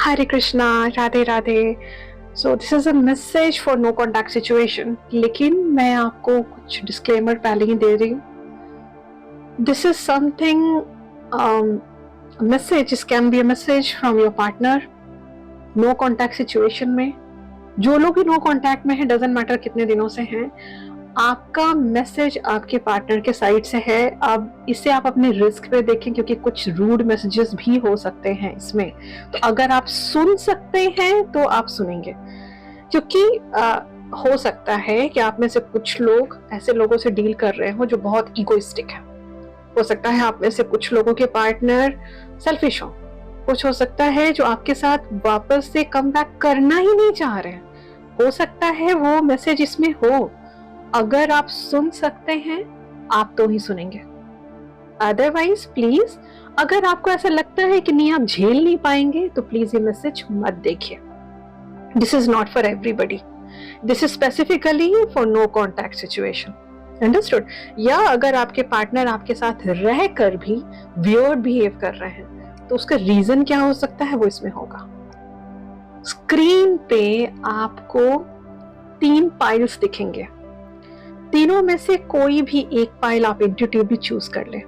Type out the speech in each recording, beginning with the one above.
Hare Krishna, Radhe Radhe. So this is a message for no contact situation, लेकिन मैं आपको कुछ डिस्क्लेमर पहले ही दे रही हूँ। This is something message, this can be a message from your partner. No contact situation में जो लोग भी नो कॉन्टैक्ट में है, डजेंट मैटर कितने दिनों से हैं, आपका मैसेज आपके पार्टनर के साइड से है। अब इसे आप अपने रिस्क पे देखें, क्योंकि कुछ रूड मैसेजेस भी हो सकते हैं इसमें। तो अगर आप सुन सकते हैं तो आप सुनेंगे, क्योंकि हो सकता है कि आप में से कुछ लोग ऐसे लोगों से डील कर रहे हो जो बहुत इगोइस्टिक है। हो सकता है आप में से कुछ लोगों के पार्टनर सेल्फिश हो। कुछ हो सकता है जो आपके साथ वापस से कम बैक करना ही नहीं चाह रहे हैं। हो सकता है वो मैसेज इसमें हो। अगर आप सुन सकते हैं आप तो ही सुनेंगे, अदरवाइज प्लीज, अगर आपको ऐसा लगता है कि नहीं आप झेल नहीं पाएंगे, तो प्लीज ये मैसेज मत देखिए। This is not for everybody, this is specifically for no contact situation, understood. या अगर आपके पार्टनर आपके साथ रह कर भी वियर्ड बिहेव कर रहे हैं, तो उसका रीजन क्या हो सकता है वो इसमें होगा। स्क्रीन पे आपको 3 पाइल्स दिखेंगे। तीनों में से कोई भी एक पाइल आप इंट्यूटिवली चूज कर ले।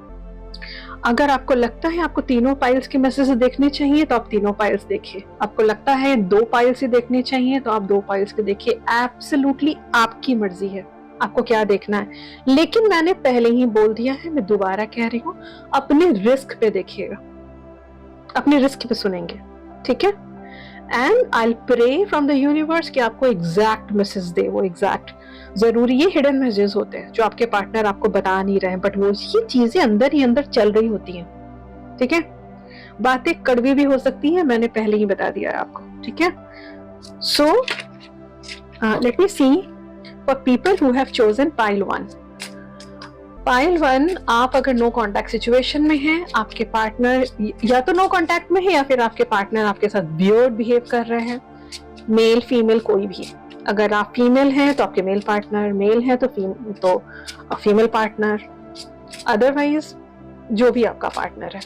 अगर आपको लगता है आपको तीनों पाइल्स के मैसेज देखने चाहिए तो आप तीनों पाइल्स देखिए। आपको लगता है 2 पाइल्स ही देखने चाहिए तो आप 2 पाइल्स के देखिए। एब्सोल्युटली आपकी मर्जी है आपको क्या देखना है, लेकिन मैंने पहले ही बोल दिया है, मैं दोबारा कह रही हूँ, अपने रिस्क पे देखिएगा, अपने रिस्क पे सुनेंगे, ठीक है। And I pray from the universe कि आपको एग्जैक्ट मैसेज दे, वो एग्जैक्ट। जरूरी ये हिडन मैसेजेस होते हैं जो आपके पार्टनर आपको बता नहीं रहे हैं, बट वो ये चीजें अंदर ही अंदर चल रही होती हैं, ठीक है। बातें कड़वी भी हो सकती हैं, मैंने पहले ही बता दिया है आपको, ठीक है। So let me see for people who have chosen pile 1। Pile 1, आप अगर नो कॉन्टैक्ट सिचुएशन में हैं, आपके पार्टनर या तो नो कॉन्टैक्ट में है या फिर आपके पार्टनर आपके साथ वियर्ड बिहेव कर रहे हैं, मेल फीमेल कोई भी। अगर आप फीमेल हैं तो आपके मेल पार्टनर, मेल है तो फीमेल पार्टनर, अदरवाइज जो भी आपका पार्टनर है।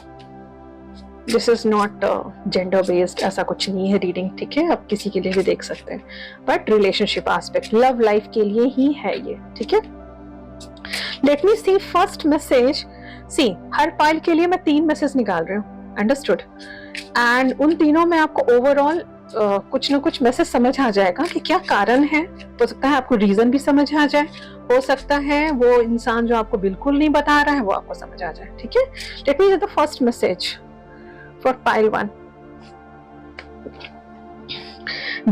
This is not gender based, ऐसा कुछ नहीं है रीडिंग, ठीक है। आप किसी के लिए भी देख सकते हैं, but relationship aspect, love life के लिए ही है ये, ठीक है। लेट मी सी फर्स्ट मैसेज। सी, हर पाइल के लिए मैं 3 मैसेज निकाल रही हूँ, अंडरस्टूड। एंड उन तीनों में आपको ओवरऑल कुछ ना कुछ मैसेज समझ आ जाएगा कि क्या कारण है। हो सकता है आपको रीजन भी समझ आ जाए, हो सकता है वो इंसान जो आपको बिल्कुल नहीं बता रहा है वो आपको समझ आ जाए, ठीक है। Let me the first message for pile 1।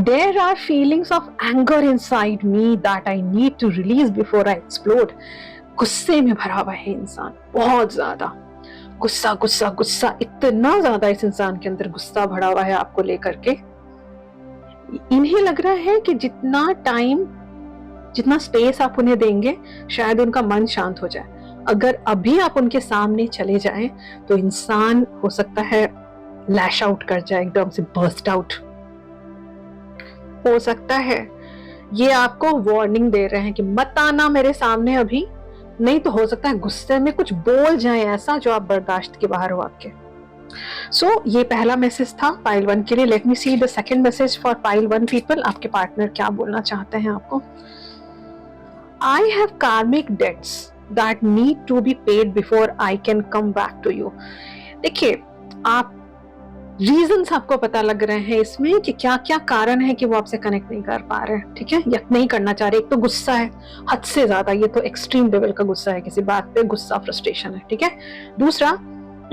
There are feelings of anger inside me that I need to release before I explode. गुस्से में भरा हुआ है इंसान, बहुत ज्यादा गुस्सा गुस्सा गुस्सा, इतना ज्यादा इस इंसान के अंदर गुस्सा भरा हुआ है आपको लेकर के। इन्हें लग रहा है कि जितना टाइम, जितना स्पेस आप उन्हें देंगे, शायद उनका मन शांत हो जाए। अगर अभी आप उनके सामने चले जाएं तो इंसान हो सकता है लैश आउट कर जाए, एकदम से बर्स्ट आउट हो सकता है। ये आपको वार्निंग दे रहे हैं कि मत आना मेरे सामने अभी, नहीं तो हो सकता है गुस्से में कुछ बोल जाए ऐसा जो आप बर्दाश्त के बाहर हो आपके। सो ये पहला मैसेज था पाइल 1 के लिए। Let me see the second message for pile 1 people. आपके पार्टनर क्या बोलना चाहते हैं आपको। I have karmic debts that need to be paid before I can come back to you. देखिए, आप रीजंस आपको पता लग रहे हैं इसमें कि क्या क्या कारण है कि वो आपसे कनेक्ट नहीं कर पा रहे हैं, ठीक है, या नहीं करना चाह रहे। एक तो गुस्सा है हद से ज्यादा, ये तो एक्सट्रीम लेवल का गुस्सा है, किसी बात पे गुस्सा, फ्रस्ट्रेशन है, ठीक है। दूसरा,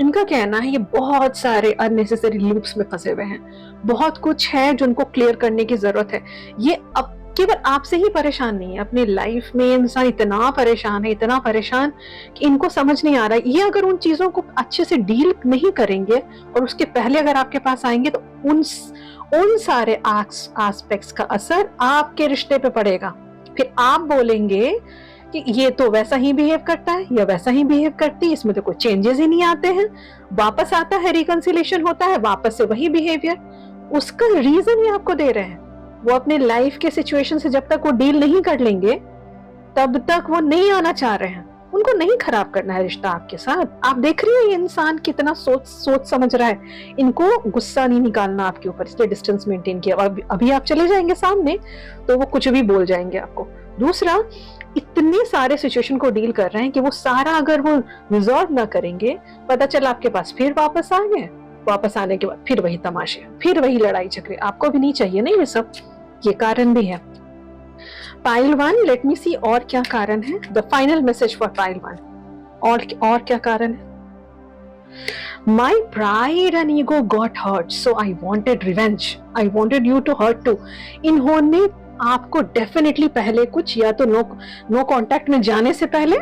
इनका कहना है ये बहुत सारे अननेसेसरी लूप्स में फंसे हुए हैं, बहुत कुछ है जो उनको क्लियर करने की जरूरत है। ये अब केवल आपसे ही परेशान नहीं है, अपने लाइफ में इंसान इतना परेशान है, इतना परेशान कि इनको समझ नहीं आ रहा है। ये अगर उन चीजों को अच्छे से डील नहीं करेंगे और उसके पहले अगर आपके पास आएंगे तो उन सारे एस्पेक्ट्स का असर आपके रिश्ते पे पड़ेगा। फिर आप बोलेंगे कि ये तो वैसा ही बिहेव करता है या वैसा ही बिहेव करती है, इसमें तो कोई चेंजेस ही नहीं आते हैं। वापस आता है, रिकंसिलेशन होता है, वापस से वही बिहेवियर। उसका रीजन ये आपको दे रहे हैं। वो अपने लाइफ के सिचुएशन से जब तक वो डील नहीं कर लेंगे तब तक वो नहीं आना चाह रहे हैं। उनको नहीं खराब करना है रिश्ता आपके साथ। आप देख रही है ये इंसान कितना सोच समझ रहा है, इनको गुस्सा नहीं निकालना आपके ऊपर, इसलिए डिस्टेंस मेंटेन किया। अभी आप चले जाएंगे सामने तो वो कुछ भी बोल जाएंगे आपको। दूसरा, इतने सारे सिचुएशन को डील कर रहे हैं कि वो सारा अगर वो रिजॉल्व ना करेंगे, पता चला आपके पास फिर वापस आ गए, वापस आने के बाद फिर वही तमाशे, फिर वही लड़ाई झगड़े। आपको भी नहीं चाहिए ना ये सब, ये कारण भी है। पाइल वन, लेट मी सी और क्या कारण है। The final message for pile one, और क्या कारण है। My pride and ego got hurt, so I wanted revenge. I wanted you to hurt too. इन्होंने आपको डेफिनेटली पहले कुछ, या तो नो कांटेक्ट में जाने से पहले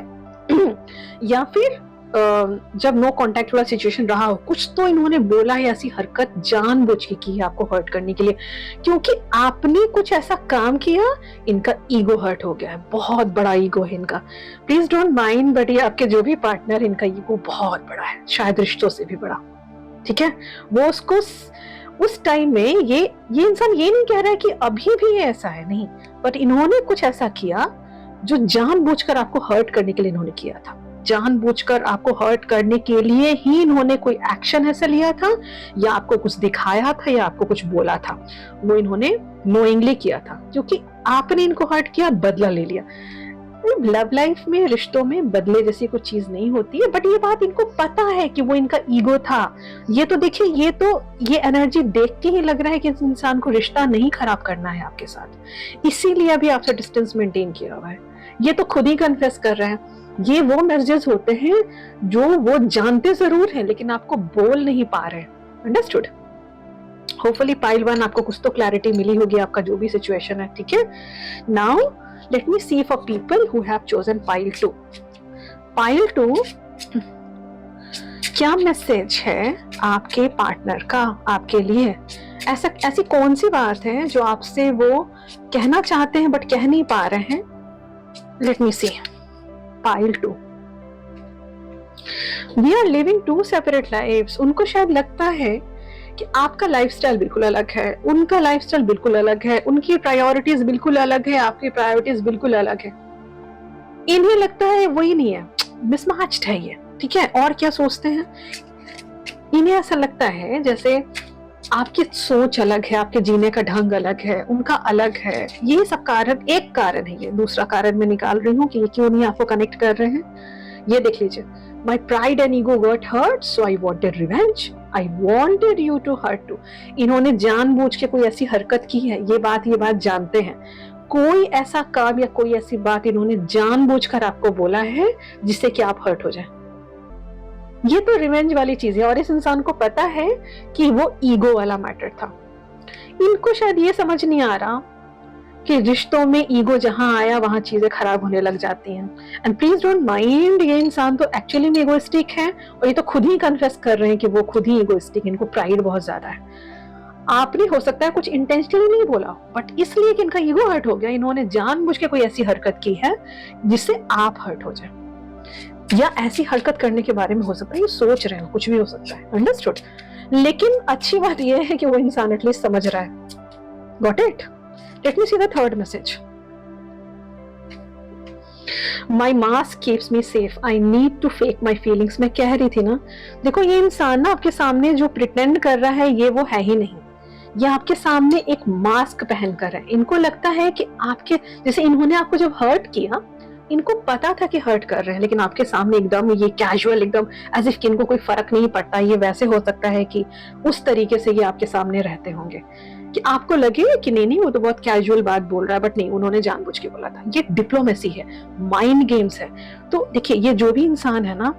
या फिर जब नो कांटेक्ट वाला सिचुएशन रहा हो, कुछ तो इन्होंने बोला है, ऐसी हरकत जानबूझ के की है आपको हर्ट करने के लिए, क्योंकि आपने कुछ ऐसा काम किया, इनका ईगो हर्ट हो गया है। बहुत बड़ा ईगो है इनका, प्लीज डोंट माइंड, बट ये आपके जो भी पार्टनर, इनका ईगो बहुत बड़ा है, शायद रिश्तों से भी बड़ा। ठीक है, वो उसको उस टाइम में ये इंसान ये नहीं कह रहा है कि अभी भी ये ऐसा है, नहीं, बट इन्होंने कुछ ऐसा किया जो जानबूझकर आपको हर्ट करने के लिए इन्होंने किया था। जानबूझकर आपको हर्ट करने के लिए ही इन्होंने कोई एक्शन ऐसा लिया था, या आपको कुछ दिखाया था, या आपको कुछ बोला था। वो इन्होंने नोइंगली किया था, क्योंकि आपने इनको हर्ट किया, बदला ले लिया। लव लाइफ में, रिश्तों में बदले जैसी कुछ चीज नहीं होती है, बट ये बात इनको पता है कि वो इनका ईगो था। ये तो देखिए, ये एनर्जी देख के ही लग रहा है कि इस इंसान को रिश्ता नहीं खराब करना है आपके साथ, इसीलिए अभी आपसे डिस्टेंस मेंटेन किया हुआ है। ये तो खुद ही कन्फेस कर रहे हैं। ये वो मैसेजेस होते हैं जो वो जानते जरूर हैं, लेकिन आपको बोल नहीं पा रहे। अंडरस्टूड? होपफुली पाइल वन आपको कुछ तो क्लैरिटी मिली होगी, आपका जो भी सिचुएशन है। ठीक है, now let me see for people who have chosen pile 2. Pile 2, क्या मैसेज है आपके पार्टनर का आपके लिए? ऐसी कौन सी बात है जो आपसे वो कहना चाहते हैं बट कह नहीं पा रहे हैं? Let me see. Pile 2. We are living two separate lives. उनको शायद लगता है कि आपका लाइफस्टाइल बिल्कुल अलग है, उनका लाइफस्टाइल बिल्कुल अलग है, उनकी प्रायोरिटीज बिल्कुल अलग है, आपकी प्रायोरिटीज बिल्कुल अलग है। इन्हें लगता है वही नहीं है, मिसमैच्ड है ये। ठीक है, और क्या सोचते हैं? इन्हें ऐसा लगता है जैसे आपकी सोच अलग है, आपके जीने का ढंग अलग है, उनका अलग है। ये सब कारण, एक कारण है ये, दूसरा कारण मैं निकाल रही हूँ कि ये क्यों नहीं आपको कनेक्ट कर रहे हैं। ये देख लीजिए, My pride and ego got hurt, so I wanted revenge. I wanted you to hurt too. इन्होंने जानबूझ के कोई ऐसी हरकत की है, ये बात जानते हैं। कोई ऐसा काम या कोई ऐसी बात इन्होंने जानबूझकर आपको बोला है जिससे कि आप हर्ट हो जाए। ये तो रिवेंज वाली चीज है, और इस इंसान को पता है कि वो ईगो वाला मैटर था। इनको शायद ये समझ नहीं आ रहा कि रिश्तों में ईगो जहां आया वहां चीजें खराब होने लग जाती हैं। एंड प्लीज डोंट माइंड, ये इंसान तो एक्चुअली में ईगोइस्टिक है, और ये तो खुद ही कन्फेस कर रहे हैं कि वो खुद ही ईगोइस्टिक, इनको प्राइड बहुत ज्यादा है। आपने हो सकता है कुछ इंटेंशनली नहीं बोला, बट इसलिए कि इनका ईगो हर्ट हो गया, इन्होंने जानबूझ के कोई ऐसी हरकत की है जिससे आप हर्ट हो जाए, या ऐसी हरकत करने के बारे में हो सकता है ये सोच रहे हो, कुछ भी हो सकता है। अंडरस्टूड? लेकिन अच्छी बात यह है कि वो इंसान एटलीस्ट समझ रहा है। Got it? Let me see the third message. My mask keeps me safe. I need to fake my feelings. मैं कह रही थी ना, देखो ये इंसान ना आपके सामने जो प्रिटेंड कर रहा है, ये वो है ही नहीं। ये आपके सामने एक मास्क पहन कर है। इनको लगता है कि आपके, जैसे इन्होंने आपको जब हर्ट किया, इनको पता था कि हर्ट कर रहे हैं, लेकिन आपके सामने एकदम ये कैजुअल, एकदम एज इफ कि इनको कोई फर्क नहीं पड़ता। ये वैसे हो सकता है कि उस तरीके से ये आपके सामने रहते होंगे कि आपको लगे कि नहीं वो तो बहुत कैजुअल बात बोल रहा है, बट नहीं, उन्होंने जानबूझ के बोला था। ये डिप्लोमेसी है, माइंड गेम्स है। तो देखिए, ये जो भी इंसान है ना,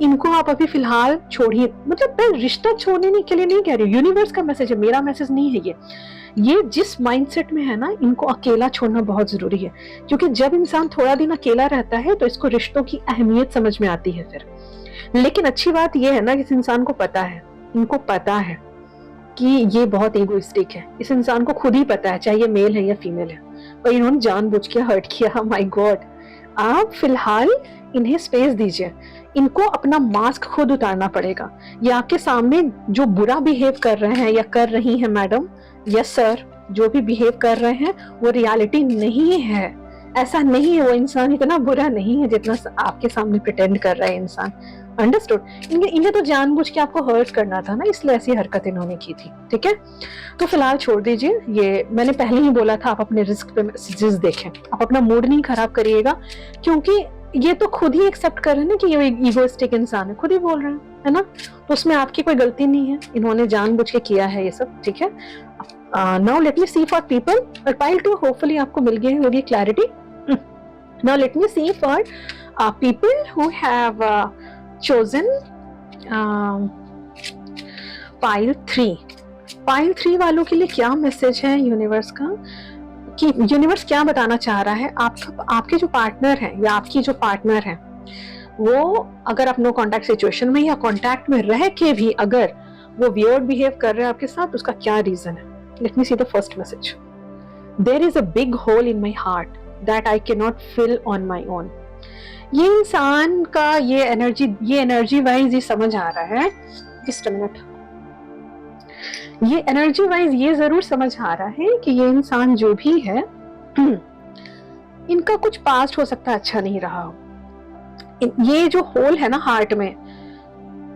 इनको आप अभी फिलहाल छोड़िए। मतलब मैं रिश्ता छोड़ने के लिए नहीं कह रही, यूनिवर्स का मैसेज है, मेरा मैसेज नहीं है ये जिस माइंडसेट में है ना, इनको अकेला छोड़ना बहुत जरूरी है, क्योंकि जब इंसान थोड़ा दिन अकेला रहता है तो इसको रिश्तों की अहमियत समझ में आती है फिर। लेकिन अच्छी बात यह है ना कि इस इंसान को पता है, इनको पता है कि ये बहुत ईगोइस्टिक है। इस इंसान को खुद ही पता है, चाहे ये मेल है या फीमेल है, और इन्होंने जानबूझ के हर्ट किया। माय गॉड, आप फिलहाल इन्हें स्पेस दीजिए। इनको अपना मास्क खुद उतारना पड़ेगा। ये आपके सामने जो बुरा बिहेव कर रहे हैं या कर रही हैं मैडम, यस सर, जो भी बिहेव कर रहे हैं वो रियलिटी नहीं है। ऐसा नहीं है, वो इंसान इतना बुरा नहीं है जितना आपके सामने प्रिटेंड कर रहा है इंसान। अंडरस्टूड? इन्हें तो जानबूझ के आपको हर्ट करना था ना, इसलिए ऐसी हरकत इन्होंने की थी। ठीक है, तो फिलहाल छोड़ दीजिए, ये मैंने पहले ही बोला था, आप अपने रिस्क पे मैसेजेस देखें, आप अपना मूड नहीं खराब करिएगा, क्योंकि ये तो खुद ही एक्सेप्ट कर रहे हैं ना कि ये ईगोइस्टिक इंसान है, खुद ही बोल रहे हैं, है ना? तो उसमें आपकी कोई गलती नहीं है, इन्होंने जानबूझ के किया है ये सब। ठीक है, now let me see for people, और पाइल 2 होपफुली आपको मिल गई होगी clarity. Now let me see for people who have chosen pile 3। Pile 3 वालों के लिए क्या मैसेज है यूनिवर्स का, कि यूनिवर्स क्या बताना चाह रहा है? आपके जो पार्टनर हैं या आपकी जो पार्टनर है, वो अगर आप नो कॉन्टैक्ट सिचुएशन में या कॉन्टैक्ट में रह के भी अगर वो वियर्ड बिहेव कर रहे हैं आपके साथ, उसका क्या रीजन है? Let me see the first message. There is a big hole in my heart that I can not fill on my own. ये इंसान का ये एनर्जी वाइज ये समझ आ रहा है, जस्ट अ मिनट, ये एनर्जी वाइज ये जरूर समझ आ रहा है कि ये इंसान जो भी है इनका कुछ पास्ट हो सकता है अच्छा नहीं रहा हो। ये जो होल है ना हार्ट में,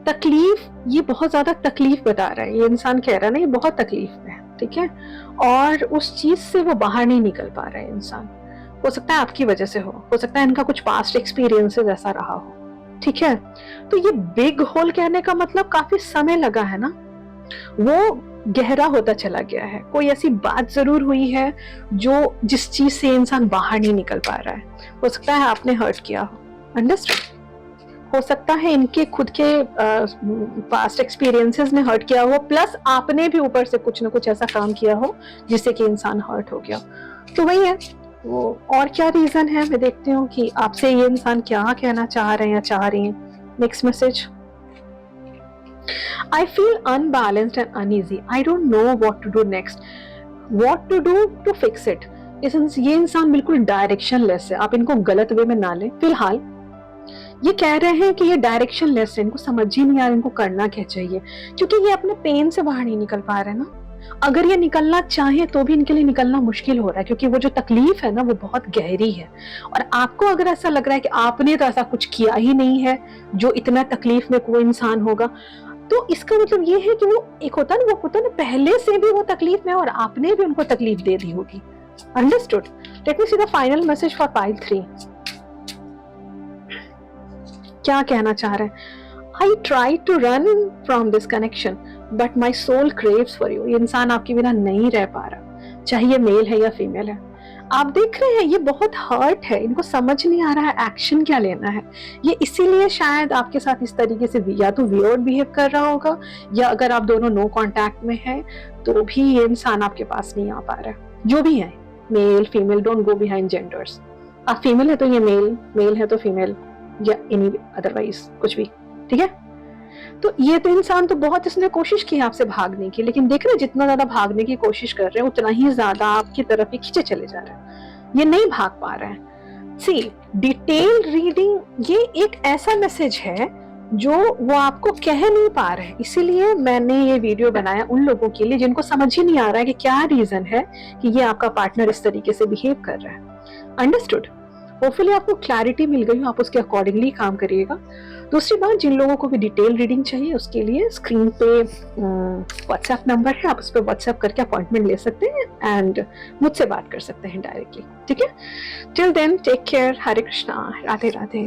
तकलीफ, ये बहुत ज्यादा तकलीफ बता रहा है, ये इंसान कह रहा है ना ये बहुत तकलीफ में है। ठीक है, और उस चीज से वो बाहर नहीं निकल पा रहा है इंसान। हो सकता है आपकी वजह से हो सकता है इनका कुछ पास्ट एक्सपीरियंसेस ऐसा रहा हो। ठीक है, तो ये बिग होल कहने का मतलब काफी समय लगा है ना, वो गहरा होता चला गया है। कोई ऐसी बात जरूर हुई है जो जिस चीज से इंसान बाहर नहीं निकल पा रहा है। हो सकता है आपने हर्ट किया हो, अंडरस्टैंड? हो सकता है इनके खुद के पास्ट एक्सपीरियंसेस ने हर्ट किया हो, प्लस आपने भी ऊपर से कुछ ना कुछ ऐसा काम किया हो जिससे कि इंसान हर्ट हो गया। तो वही है वो, और क्या रीजन है मैं देखती हूँ कि आपसे ये इंसान क्या कहना चाह रहे हैं या चाह रही हैं। Next message, I feel unbalanced and uneasy. I don't know what to do next. What to do to fix it? ये इंसान बिल्कुल डायरेक्शनलेस है, आप इनको गलत वे में ना लें। फिलहाल ये कह रहे हैं कि ये डायरेक्शनलेस है, इनको समझ ही नहीं आ रहा इनको करना क्या चाहिए, क्योंकि ये अपने पेन से बाहर नहीं निकल पा रहे ना। अगर ये निकलना चाहे तो भी इनके लिए निकलना मुश्किल हो रहा है, क्योंकि वो जो तकलीफ है ना वो बहुत गहरी है। और आपको अगर ऐसा लग रहा है कि आपने तो ऐसा कुछ किया ही नहीं है जो इतना तकलीफ में कोई इंसान होगा, तो इसका मतलब ये है कि वो एक होता है ना, वो होता है ना पहले से भी वो तकलीफ में और आपने भी उनको तकलीफ दे दी होगी। Understood? Late me see the final message for pile 3। क्या कहना चाह रहे हैं? I try to run from this connection, but my soul craves for you. ये इंसान आपके बिना नहीं रह पा रहा, चाहे ये मेल है या फीमेल है। आप देख रहे हैं ये बहुत हर्ट है, इनको समझ नहीं आ रहा है एक्शन क्या लेना है। ये इसीलिए शायद आपके साथ इस तरीके से या तो वियर्ड बिहेव कर रहा होगा, या अगर आप दोनों नो कांटेक्ट में हैं तो भी ये इंसान आपके पास नहीं आ पा रहा है। जो भी है, male female, don't go behind genders. आप फीमेल है तो ये मेल, मेल है तो फीमेल, या एनी अदरवाइज कुछ भी। ठीक है, तो ये तो इंसान तो बहुत इसने कोशिश की आपसे भागने की, लेकिन देख रहे हैं जितना ज्यादा भागने की कोशिश कर रहे हैं उतना ही ज्यादा आपकी तरफ ही खींचे चले जा रहे हैं, ये नहीं भाग पा रहे हैं। सी डिटेल रीडिंग, ये एक ऐसा मैसेज है जो वो आपको कह नहीं पा रहे हैं, इसीलिए मैंने ये वीडियो बनाया उन लोगों के लिए जिनको समझ ही नहीं आ रहा है कि क्या रीजन है कि ये आपका पार्टनर इस तरीके से बिहेव कर रहा है। अंडरस्टूड? होपफुली आपको क्लैरिटी मिल गई हो, आप उसके अकॉर्डिंगली काम करिएगा। दूसरी बात, जिन लोगों को भी डिटेल रीडिंग चाहिए उसके लिए स्क्रीन पे व्हाट्सएप नंबर है, आप उस पर व्हाट्सएप करके अपॉइंटमेंट ले सकते हैं एंड मुझसे बात कर सकते हैं डायरेक्टली। ठीक है, टिल देन टेक केयर, हरे कृष्णा, राधे राधे।